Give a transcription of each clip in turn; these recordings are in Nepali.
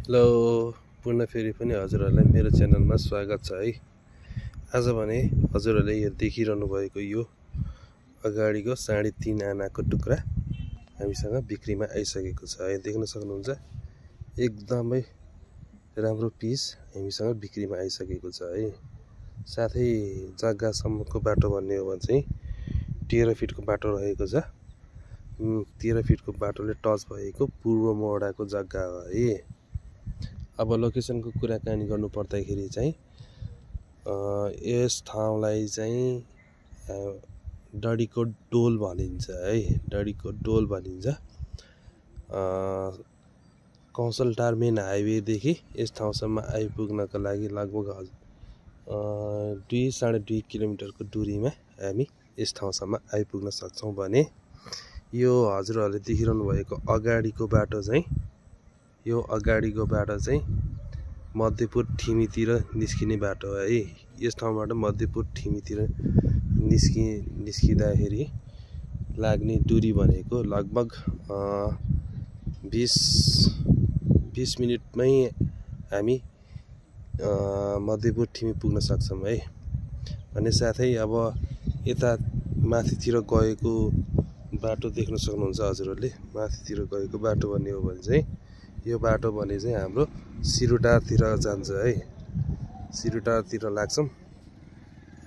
हेलो पुनः फेरि पनि हजुरहरूलाई मेरो च्यानलमा स्वागत छ है। आज भने हजुरहरूले यो देखिरहनु भएको यो अगाडिको 3.5 आनाको टुक्रा हामीसँग बिक्रीमा आइसकेको छ है। देख्न सक्नुहुन्छ एकदमै राम्रो पिस हामीसँग बिक्रीमा आइसकेको छ है। साथै जग्गासम्मको बाटो भन्ने हो भने चाहिँ 13 फिटको बाटो रहेको छ। 13 फिटको बाटोले टच भएको पूर्व मोडाको जग्गा हो है। अब लोकेसनको कुराकानी गर्नु पर्दाखेरि चाहिँ यस ठाउँलाई चाहिँ डडीको डोल भनिन्छ है। डडीको डोल भनिन्छ। कौशलटार मेन हाइवेदेखि यस ठाउँसम्म आइपुग्नका लागि लगभग 2.5 किलोमिटरको दूरीमा हामी यस ठाउँसम्म आइपुग्न सक्छौँ भने यो हजुरहरूले देखिरहनु भएको अगाडिको बाटो चाहिँ मध्यपुर ठिमीतिर निस्किने बाटो है। यस ठाउँबाट मध्यपुर ठिमीतिर निस्किँदाखेरि लाग्ने दूरी भनेको लगभग 20 मिनेटमै हामी मध्यपुर ठिमी पुग्न सक्छौँ है। भने साथै अब यता माथितिर गएको बाटो देख्न सक्नुहुन्छ हजुरहरूले। माथितिर गएको बाटो भन्ने हो भने चाहिँ यो बाटो भने चाहिँ हाम्रो सिरुटारतिर जान्छ है। सिरुटारतिर लाग्छौँ।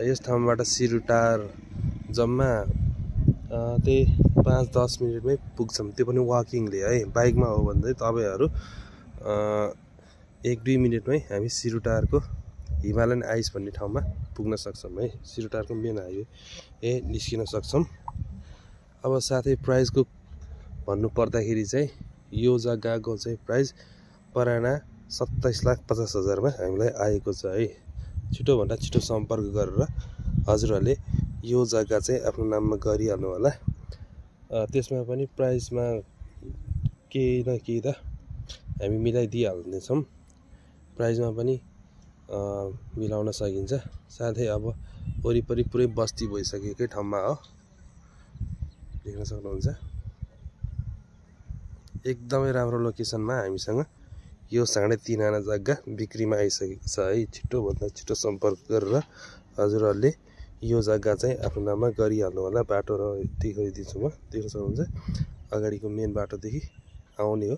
यस ठाउँबाट सिरुटार जम्मा त्यही 5-10 मिनेटमै पुग्छौँ, त्यो पनि वाकिङले है। बाइकमा हो भने चाहिँ तपाईँहरू 1-2 मिनेटमै हामी सिरुटारको हिमालयन आइस भन्ने ठाउँमा पुग्न सक्छौँ है। सिरुटारको मेन हाइवे निस्किन सक्छौँ। अब साथै प्राइसको भन्नु पर्दाखेरि चाहिँ यो जग्गाको चाहिँ प्राइस पराना 27,50,000 मा हामीलाई आएको छ है। छिटोभन्दा छिटो सम्पर्क गरेर हजुरहरूले यो जग्गा चाहिँ आफ्नो नाममा गरिहाल्नु होला। त्यसमा पनि प्राइसमा केही न केही त हामी मिलाइदिइहाल्नेछौँ। प्राइसमा पनि मिलाउन सकिन्छ। साथै अब वरिपरि पुरै बस्ती भइसकेकै ठाउँमा हो, देख्न सक्नुहुन्छ। एकदमै राम्रो लोकेसनमा हामीसँग यो 3.5 आना जग्गा बिक्रीमा आइसकेको छ है। छिटोभन्दा छिटो सम्पर्क गरेर हजुरहरूले यो जग्गा चाहिँ आफ्नो नाममा गरिहाल्नु होला। बाटो देखाइदिन्छु म, देख्न सक्नुहुन्छ अगाडिको मेन बाटोदेखि आउने हो।